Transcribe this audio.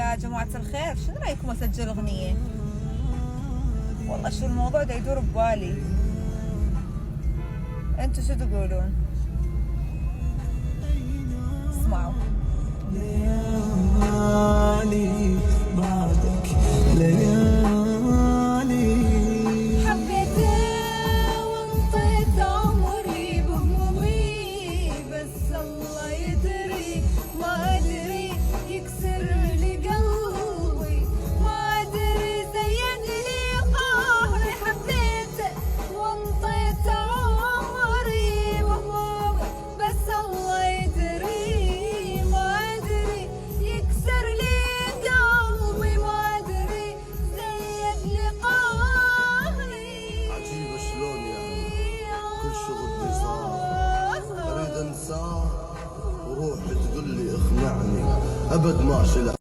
يا جماعة الخير، شنو رأيكم أسجل أغنية؟ والله شو الموضوع دا يدور ببالي. انتو شو تقولون؟ اسمعوا. ليالي بعدك ليالي حبيته وانطيت عمري بهمومي، بس الله يدري ما أدري يكسر لي قلبي، ما أدري زين لي قهري. حبيته وانطيت عمري بهمومي، بس الله يدري ما أدري يكسر لي قلبي، ما أدري زين لي قهري. عجيبة شلون يعني كل شغلي صار اريد انساه وروحي تقول لي اخنعني ابد ما شلع